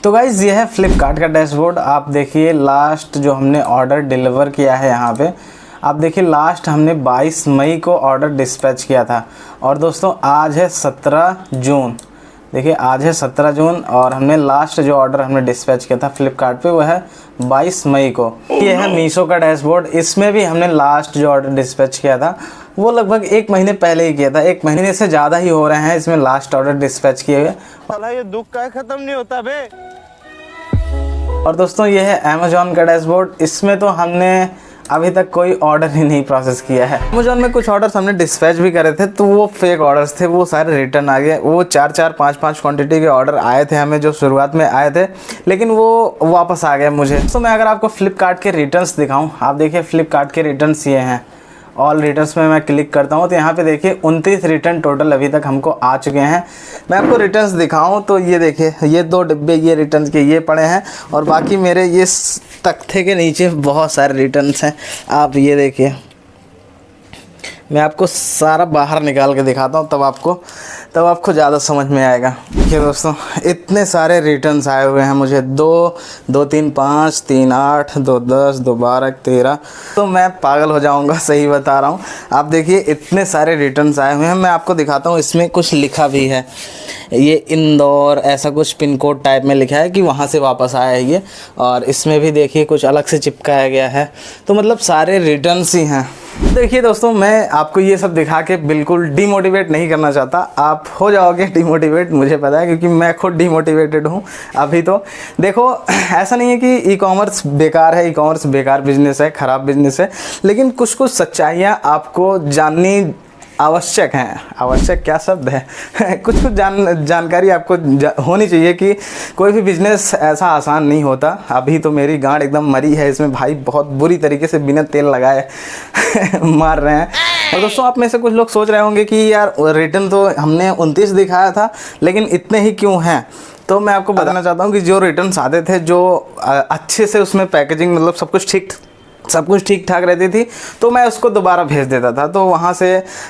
तो गाइज़ ये है फ्लिपकार्ट का डैशबोर्ड। आप देखिए लास्ट जो हमने ऑर्डर डिलीवर किया है यहाँ पे, आप देखिए लास्ट हमने 22 मई को ऑर्डर डिस्पैच किया था और दोस्तों आज है 17 जून। देखिए आज है 17 जून और हमने लास्ट जो ऑर्डर हमने डिस्पैच किया था फ्लिपकार्ट पे वो है 22 मई को। ये है मीशो का डैशबोर्ड। इसमें भी हमने लास्ट जो ऑर्डर डिस्पैच किया था वो लगभग 1 महीने पहले ही किया था। 1 महीने से ज़्यादा ही हो रहे हैं इसमें लास्ट ऑर्डर डिस्पैच किए हुए। ये दुख का खत्म नहीं होता बे। और दोस्तों ये है अमेजोन का डैशबोर्ड। इसमें तो हमने अभी तक कोई ऑर्डर ही नहीं प्रोसेस किया है। अमेजोन में कुछ ऑर्डर्स हमने डिस्पैच भी करे थे तो वो फेक ऑर्डर्स थे, वो सारे रिटर्न आ गए। वो 4-4, 5-5 क्वांटिटी के ऑर्डर आए थे हमें जो शुरुआत में आए थे, लेकिन वो वापस आ गए मुझे। तो मैं अगर आपको फ्लिपकार्ट के रिटर्न्स दिखाऊं, आप देखिए फ्लिपकार्ट के रिटर्न्स ये हैं। ऑल रिटर्न्स में मैं क्लिक करता हूँ तो यहाँ पे देखिए 29 रिटर्न टोटल अभी तक हमको आ चुके हैं। मैं आपको रिटर्न्स दिखाऊँ तो ये देखिए ये 2 डिब्बे ये रिटर्न्स के ये पड़े हैं और बाकी मेरे ये तख्ते के नीचे बहुत सारे रिटर्न्स हैं। आप ये देखिए, मैं आपको सारा बाहर निकाल के दिखाता हूँ तब आपको ज़्यादा समझ में आएगा। देखिए दोस्तों इतने सारे रिटर्न्स आए हुए हैं मुझे, 2, 2, 3, 5, 3, 8, 2, 10, 2, 12, 13। तो मैं पागल हो जाऊँगा, सही बता रहा हूँ। आप देखिए इतने सारे रिटर्न्स आए हुए हैं। मैं आपको दिखाता हूँ, इसमें कुछ लिखा भी है, ये इंदौर ऐसा कुछ पिन कोड टाइप में लिखा है कि वहाँ से वापस आया है ये। और इसमें भी देखिए कुछ अलग से चिपकाया गया है। तो मतलब सारे रिटर्न्स ही हैं। देखिए दोस्तों मैं आपको ये सब दिखा के बिल्कुल डीमोटिवेट नहीं करना चाहता। आप हो जाओगे डीमोटिवेट, मुझे पता है, क्योंकि मैं खुद डीमोटिवेटेड हूँ अभी। तो देखो ऐसा नहीं है कि ई कॉमर्स बेकार है, ई कॉमर्स बेकार बिजनेस है, ख़राब बिजनेस है, लेकिन कुछ कुछ सच्चाइयाँ आपको जाननी आवश्यक हैं। आवश्यक क्या शब्द है कुछ जानकारी आपको होनी चाहिए कि कोई भी बिज़नेस ऐसा आसान नहीं होता। अभी तो मेरी गांड एकदम मरी है इसमें भाई, बहुत बुरी तरीके से बिना तेल लगाए मार रहे हैं। और दोस्तों आप में से कुछ लोग सोच रहे होंगे कि यार रिटर्न तो हमने 29 दिखाया था लेकिन इतने ही क्यों हैं। तो मैं आपको बताना चाहता हूँ कि जो रिटर्न्स आते थे, जो अच्छे से उसमें पैकेजिंग मतलब सब कुछ ठीक ठाक रहती थी, तो मैं उसको दोबारा भेज देता था। तो वहाँ से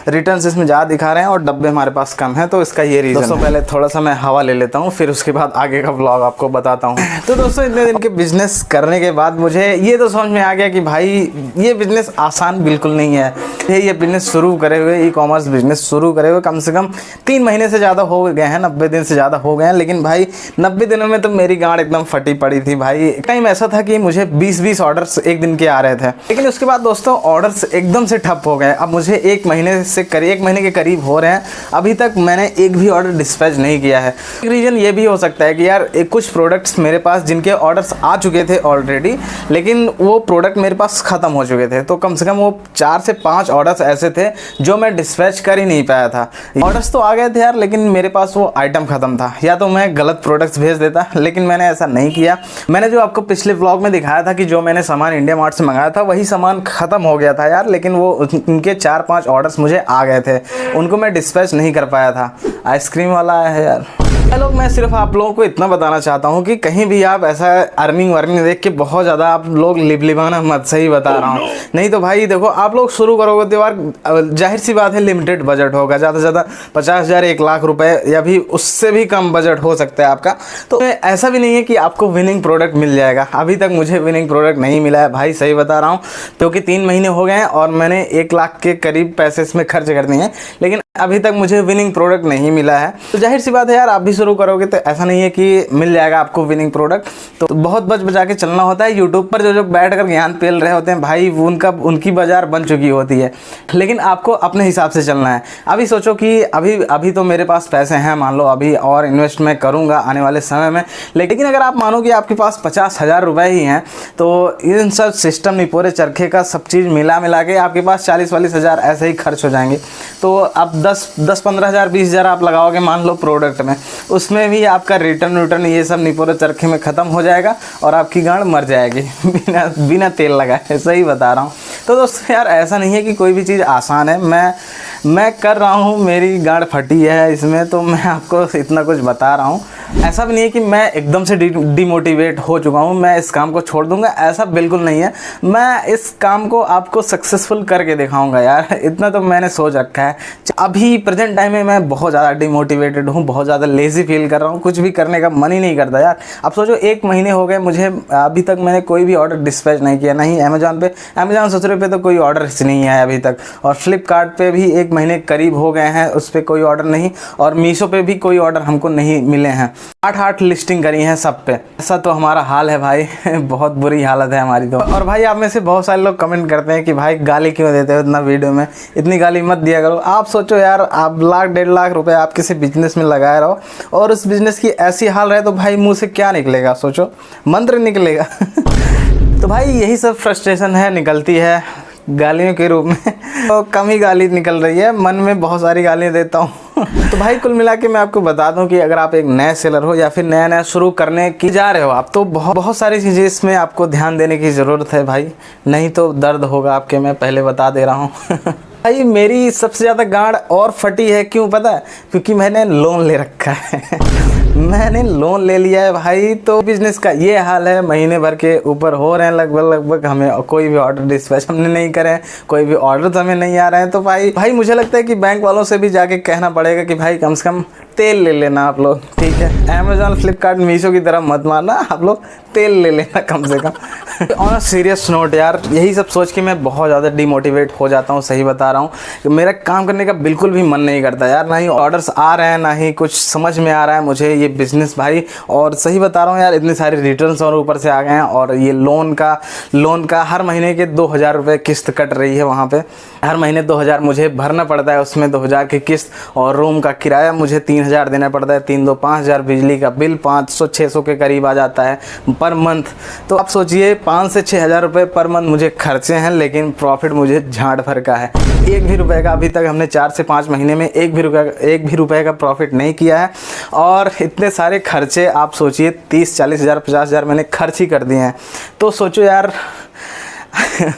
रिटर्न्स इसमें ज़्यादा दिखा रहे हैं और डब्बे हमारे पास कम हैं, तो इसका ये रीज़न है। दोस्तों पहले थोड़ा सा मैं हवा ले लेता हूँ, फिर उसके बाद आगे का व्लॉग आपको बताता हूँ। तो दोस्तों इतने दिन के बिज़नेस करने के बाद मुझे ये तो समझ में आ गया कि भाई ये बिज़नेस आसान बिल्कुल नहीं है। ये बिज़नेस शुरू करे हुए, ई कॉमर्स बिज़नेस शुरू करे हुए कम से कम 3 महीने से ज़्यादा हो गए हैं, 90 दिन से ज़्यादा हो गए हैं। लेकिन भाई 90 दिनों में तो मेरी गांड एकदम फटी पड़ी थी भाई। एक टाइम ऐसा था कि मुझे 20-20 ऑर्डर्स एक दिन के आ रहे थे, लेकिन उसके बाद दोस्तों ऑर्डर्स एकदम से ठप हो गए। अब मुझे 1 महीने के करीब हो रहे हैं, अभी तक मैंने एक भी ऑर्डर डिस्पैच नहीं किया है। एक रीज़न ये भी हो सकता है कि यार कुछ प्रोडक्ट्स मेरे पास जिनके ऑर्डर्स आ चुके थे ऑलरेडी, लेकिन वो प्रोडक्ट मेरे पास ख़त्म हो चुके थे। तो कम से कम वो 4 से 5 ऑर्डर्स ऐसे थे जो मैं डिस्पैच कर ही नहीं पाया था। ऑर्डर्स तो आ गए थे यार, लेकिन मेरे पास वो आइटम ख़त्म था। या तो मैं गलत प्रोडक्ट्स भेज देता, लेकिन मैंने ऐसा नहीं किया। मैंने जो आपको पिछले व्लॉग में दिखाया था कि जो मैंने सामान इंडिया मार्ट से मंगाया था वही सामान ख़त्म हो गया था यार, लेकिन वो उनके 4-5 ऑर्डर्स मुझे आ गए थे, उनको मैं डिस्पैच नहीं कर पाया था। आइसक्रीम वाला आया है यार। हेलो, मैं सिर्फ आप लोगों को इतना बताना चाहता हूँ कि कहीं भी आप ऐसा अर्निंग वर्निंग देख के बहुत ज़्यादा आप लोग लिबलिबाना मत, सही बता रहा हूँ। नहीं तो भाई देखो आप लोग शुरू करोगे तो यार जाहिर सी बात है लिमिटेड बजट होगा, ज़्यादा से ज़्यादा 50,000 1 लाख रुपए या भी उससे भी कम बजट हो सकता है आपका। तो ऐसा भी नहीं है कि आपको विनिंग प्रोडक्ट मिल जाएगा। अभी तक मुझे विनिंग प्रोडक्ट नहीं मिला है भाई, सही बता रहा हूँ, क्योंकि 3 महीने हो गए हैं और मैंने 1 लाख के करीब पैसे इसमें खर्च कर दिए हैं, लेकिन अभी तक मुझे विनिंग प्रोडक्ट नहीं मिला है। तो जाहिर सी बात है यार, आप भी शुरू करोगे तो ऐसा नहीं है कि मिल जाएगा आपको विनिंग प्रोडक्ट। तो बहुत बच बचा के चलना होता है। यूट्यूब पर जो बैठ कर ज्ञान पेल रहे होते हैं भाई, उनकी बाजार बन चुकी होती है, लेकिन आपको अपने हिसाब से चलना है। अभी सोचो कि अभी तो मेरे पास पैसे हैं, मान लो अभी और इन्वेस्ट मैं करूँगा आने वाले समय में, लेकिन अगर आप मानो कि आपके पास 50,000 रुपये ही हैं, तो इन सब सिस्टम नहीं, पूरे चरखे का सब चीज़ मिला के आपके पास 40-40 हज़ार ऐसे ही खर्च हो जाएंगे। तो आप 10-15 हज़ार 20 हज़ार आप लगाओगे मान लो प्रोडक्ट में, उसमें भी आपका रिटर्न ये सब नहीं पूरे चरखे में ख़त्म हो जाएगा और आपकी गांड मर जाएगी बिना तेल लगाए, सही बता रहा हूँ। तो दोस्तों यार ऐसा नहीं है कि कोई भी चीज़ आसान है। मैं कर रहा हूँ, मेरी गांड फटी है इसमें, तो मैं आपको इतना कुछ बता रहा हूँ। ऐसा भी नहीं है कि मैं एकदम से डिमोटिवेट हो चुका हूँ, मैं इस काम को छोड़ दूंगा, ऐसा बिल्कुल नहीं है। मैं इस काम को आपको सक्सेसफुल करके दिखाऊंगा यार, इतना तो मैंने सोच रखा है। अभी प्रेजेंट टाइम में मैं बहुत ज़्यादा डिमोटिवेटेड हूँ, बहुत ज़्यादा लेज़ी फील कर रहा हूँ, कुछ भी करने का मन ही नहीं करता यार। अब सोचो 1 महीने हो गए मुझे, अभी तक मैंने कोई भी ऑर्डर डिस्पैच नहीं किया, नहीं अमेजॉन पे, अमेजॉन ससुरे पे तो कोई ऑर्डर नहीं आया अभी तक, और फ्लिपकार्ट पे भी 1 महीने करीब हो गए हैं, उस पर कोई ऑर्डर नहीं, और मीशो पे भी कोई ऑर्डर हमको नहीं मिले हैं। 8 लिस्टिंग करी हैं सब पे। ऐसा तो हमारा हाल है भाई बहुत बुरी हालत है हमारी तो। और भाई आप में से बहुत सारे लोग कमेंट करते हैं कि भाई गाली क्यों देते हो इतना वीडियो में, इतनी गाली मत दिया करो। आप सोचो यार, आप लाख 1.5 लाख रुपए आप किसी बिजनेस में लगाए रहो और उस बिजनेस की ऐसी हाल रहे तो भाई मुंह से क्या निकलेगा, सोचो मंत्र निकलेगा तो भाई यही सब फ्रस्ट्रेशन है, निकलती है गालियों के रूप में तो कम ही गाली निकल रही है, मन में बहुत सारी गालियाँ देता हूँ तो भाई कुल मिला के मैं आपको बता दूं कि अगर आप एक नए सेलर हो या फिर नया शुरू करने की जा रहे हो आप, तो बहुत सारी चीज़ें इसमें आपको ध्यान देने की ज़रूरत है भाई, नहीं तो दर्द होगा आपके, मैं पहले बता दे रहा हूँ भाई मेरी सबसे ज़्यादा गांड और फटी है, क्यों पता है? क्योंकि मैंने लोन ले रखा है मैंने लोन ले लिया है भाई, तो बिजनेस का ये हाल है, महीने भर के ऊपर हो रहे हैं लगभग हमें कोई भी ऑर्डर डिस्पैच हमने नहीं करे, कोई भी ऑर्डर हमें नहीं आ रहे हैं। तो भाई मुझे लगता है कि बैंक वालों से भी जाके कहना पड़ेगा कि भाई कम से कम तेल ले लेना आप लोग, ठीक है? अमेजॉन, फ्लिपकार्ट, मीशो की तरह मत मारना, आप लोग तेल ले लेना कम से come on a serious note यार, यही सब सोच के मैं बहुत ज़्यादा डिमोटिवेट हो जाता हूँ, सही बता रहा हूँ। मेरा काम करने का बिल्कुल भी मन नहीं करता यार, ना ही ऑर्डर्स आ रहे हैं, ना ही कुछ समझ में आ रहा है मुझे ये बिज़नेस भाई। और सही बता रहा हूँ यार, इतनी सारी रिटर्न्स और ऊपर से आ गए हैं, और ये लोन का हर महीने के 2000 रुपये किस्त कट रही है वहाँ पे, हर महीने 2000 मुझे भरना पड़ता है, उसमें 2000 की किस्त, और रूम का किराया मुझे 3000 देना पड़ता है, 3 2 5000, बिजली का बिल 500-600 के करीब आ जाता है पर मंथ। तो आप सोचिए 5 से 6000 रुपये पर मंथ मुझे खर्चे हैं, लेकिन प्रॉफिट मुझे झाड़ भर का है। 1 भी रुपये का अभी तक हमने 4 से 5 महीने में 1 भी रुपये का प्रॉफिट नहीं किया है, और इतने सारे खर्चे आप सोचिए 30-40 हज़ार 50 हज़ार मैंने खर्च ही कर दिए हैं। तो सोचो यार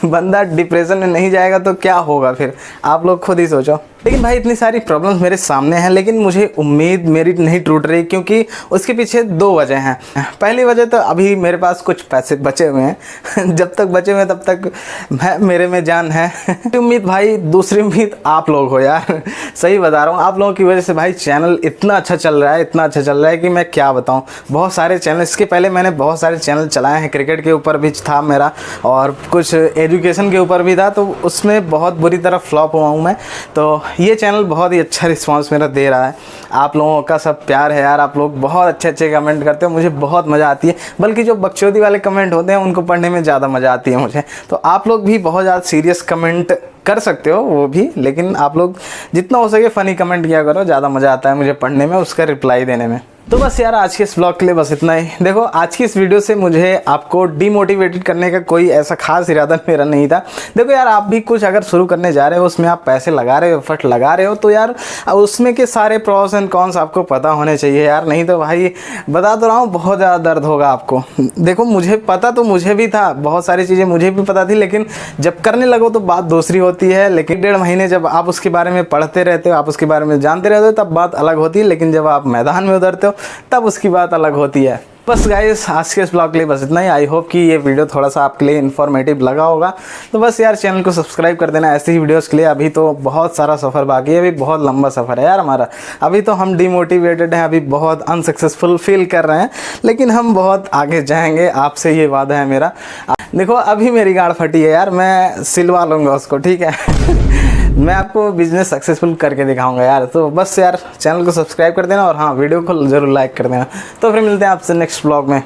बंदा डिप्रेशन में नहीं जाएगा तो क्या होगा फिर, आप लोग खुद ही सोचो। लेकिन भाई इतनी सारी प्रॉब्लम्स मेरे सामने हैं, लेकिन मुझे उम्मीद मेरी नहीं टूट रही, क्योंकि उसके पीछे 2 वजह हैं। पहली वजह तो अभी मेरे पास कुछ पैसे बचे हुए हैं जब तक बचे हुए हैं तब तक मेरे में जान है उम्मीद भाई, दूसरी उम्मीद आप लोग हो यार, सही बता रहा हूँ, आप लोगों की वजह से भाई चैनल इतना अच्छा चल रहा है, इतना अच्छा चल रहा है कि मैं क्या बताऊँ। बहुत सारे चैनल, इसके पहले मैंने बहुत सारे चैनल चलाए हैं, क्रिकेट के ऊपर भी था मेरा, और कुछ एजुकेशन के ऊपर भी था, तो उसमें बहुत बुरी तरह फ्लॉप हुआ हूँ मैं। तो ये चैनल बहुत ही अच्छा रिस्पांस मेरा दे रहा है, आप लोगों का सब प्यार है यार, आप लोग बहुत अच्छे कमेंट करते हो, मुझे बहुत मज़ा आती है, बल्कि जो बकचोदी वाले कमेंट होते हैं उनको पढ़ने में ज़्यादा मज़ा आती है मुझे। तो आप लोग भी बहुत ज़्यादा सीरियस कमेंट कर सकते हो वो भी, लेकिन आप लोग जितना हो सके फ़नी कमेंट किया करो, ज़्यादा मज़ा आता है मुझे पढ़ने में, उसका रिप्लाई देने में। तो बस यार आज के इस ब्लॉग के लिए बस इतना ही। देखो आज की इस वीडियो से मुझे आपको डिमोटिवेटेड करने का कोई ऐसा खास इरादा मेरा नहीं था। देखो यार, आप भी कुछ अगर शुरू करने जा रहे हो, उसमें आप पैसे लगा रहे हो, एफर्ट लगा रहे हो, तो यार उसमें के सारे प्रॉस एंड कॉन्स आपको पता होने चाहिए यार, नहीं तो भाई बता तो रहा हूँ बहुत ज़्यादा दर्द होगा आपको। देखो मुझे पता तो मुझे भी था, बहुत सारी चीज़ें मुझे भी पता थी, लेकिन जब करने लगो तो बात दूसरी होती है। लेकिन 1.5 महीने जब आप उसके बारे में पढ़ते रहते हो, आप उसके बारे में जानते रहते हो, तब बात अलग होती है, लेकिन जब आप मैदान में उतरते हो तब उसकी बात अलग होती है। बस गाइस आज के इस ब्लॉग के लिए बस इतना ही। आई होप कि ये वीडियो थोड़ा सा आपके लिए इन्फॉर्मेटिव लगा होगा। तो बस यार चैनल को सब्सक्राइब कर देना ऐसे ही वीडियोस के लिए। अभी तो बहुत सारा सफ़र बाकी है, अभी बहुत लंबा सफ़र है यार हमारा। अभी तो हम डिमोटिवेटेड हैं, अभी बहुत अनसक्सेसफुल फील कर रहे हैं, लेकिन हम बहुत आगे जाएंगे, आपसे ये वादा है मेरा। देखो अभी मेरी गाड़ फटी है यार, मैं सिलवा लूँगा उसको, ठीक है मैं आपको बिजनेस सक्सेसफुल करके दिखाऊंगा यार। तो बस यार चैनल को सब्सक्राइब कर देना, और हाँ वीडियो को ज़रूर लाइक कर देना। तो फिर मिलते हैं आपसे नेक्स्ट ब्लॉग में।